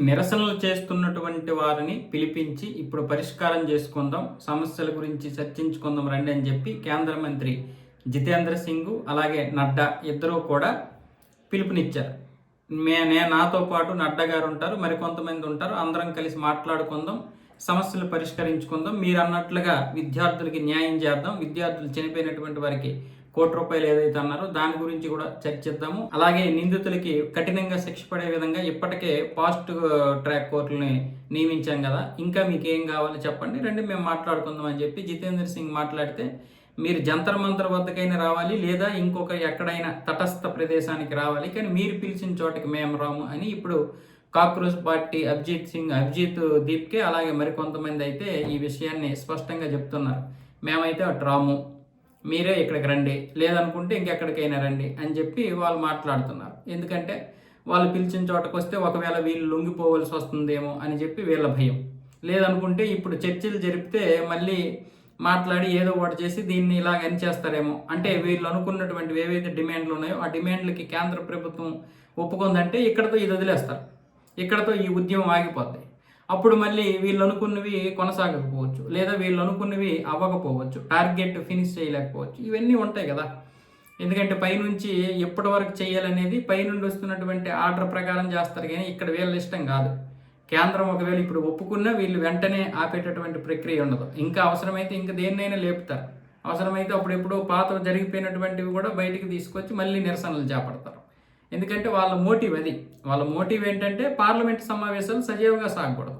నిరసనలు చేస్తున్నటువంటి వారిని పిలిపించి ఇప్పుడు పరిష్కారం చేసుకుందాం, సమస్యల గురించి చర్చించుకుందాం రండి అని చెప్పి కేంద్ర మంత్రి జితేంద్ర సింగ్ అలాగే నడ్డా ఇద్దరూ కూడా పిలుపునిచ్చారు. నాతో పాటు నడ్డా గారు ఉంటారు, మరికొంతమంది ఉంటారు, అందరం కలిసి మాట్లాడుకుందాం, సమస్యలు పరిష్కరించుకుందాం, మీరు అన్నట్లుగా విద్యార్థులకి న్యాయం చేద్దాం, విద్యార్థులు చనిపోయినటువంటి వారికి ₹1,00,00,000 ఏదైతే అన్నారో దాని గురించి కూడా చర్చిద్దాము. అలాగే నిందితులకి కఠినంగా శిక్ష పడే విధంగా ఇప్పటికే ఫాస్ట్ ట్రాక్ కోర్టులని నియమించాం కదా, ఇంకా మీకు ఏం కావాలో చెప్పండి, రండి మేము మాట్లాడుకుందాం అని చెప్పి జితేంద్ర సింగ్ మాట్లాడితే, మీరు జంతర్ మంతర్ వద్దకైనా రావాలి, లేదా ఇంకొక ఎక్కడైనా తటస్థ ప్రదేశానికి రావాలి, కానీ మీరు పిలిచిన చోటకి మేము రాము అని ఇప్పుడు కాక్రోచ్ పార్టీ అభిజిత్ దీప్కే అలాగే మరికొంతమంది అయితే ఈ విషయాన్ని స్పష్టంగా చెప్తున్నారు. మేమైతే అటు రాము, మీరే ఇక్కడికి రండి, లేదనుకుంటే ఇంకెక్కడికైనా రండి అని చెప్పి వాళ్ళు మాట్లాడుతున్నారు. ఎందుకంటే వాళ్ళు పిలిచిన చోటకు వస్తే ఒకవేళ వీళ్ళు లొంగిపోవలసి వస్తుందేమో అని చెప్పి వీళ్ళ భయం. లేదనుకుంటే ఇప్పుడు చర్చలు జరిపితే మళ్ళీ మాట్లాడి ఏదో ఒకటి చేసి దీన్ని ఇలాగ చేస్తారేమో, అంటే వీళ్ళు అనుకున్నటువంటివి ఏవైతే డిమాండ్లు ఉన్నాయో ఆ డిమాండ్లకి కేంద్ర ప్రభుత్వం ఒప్పుకుందంటే ఇక్కడతో ఇది వదిలేస్తారు, ఇక్కడతో ఈ ఉద్యమం ఆగిపోతాయి. అప్పుడు మళ్ళీ వీళ్ళు అనుకున్నవి కొనసాగకపోవచ్చు, లేదా వీళ్ళు అనుకున్నవి అవ్వకపోవచ్చు, టార్గెట్ ఫినిష్ చేయలేకపోవచ్చు, ఇవన్నీ ఉంటాయి కదా. ఎందుకంటే పైనుంచి ఎప్పటి వరకు చేయాలనేది పైనుండి వస్తున్నటువంటి ఆర్డర్ ప్రకారం చేస్తారు, కానీ ఇక్కడ వీళ్ళ ఇష్టం కాదు. కేంద్రం ఒకవేళ ఇప్పుడు ఒప్పుకున్నా వీళ్ళు వెంటనే ఆపేటటువంటి ప్రక్రియ ఉండదు. ఇంకా అవసరమైతే ఇంకా దేన్నైనా లేపుతారు, అవసరమైతే అప్పుడు ఎప్పుడో పాత జరిగిపోయినటువంటివి కూడా బయటికి తీసుకొచ్చి మళ్ళీ నిరసనలు చేపడతారు. ఎందుకంటే వాళ్ళ మోటివ్ అది. వాళ్ళ మోటివ్ ఏంటంటే పార్లమెంట్ సమావేశాలు సజీవంగా సాగకూడదు.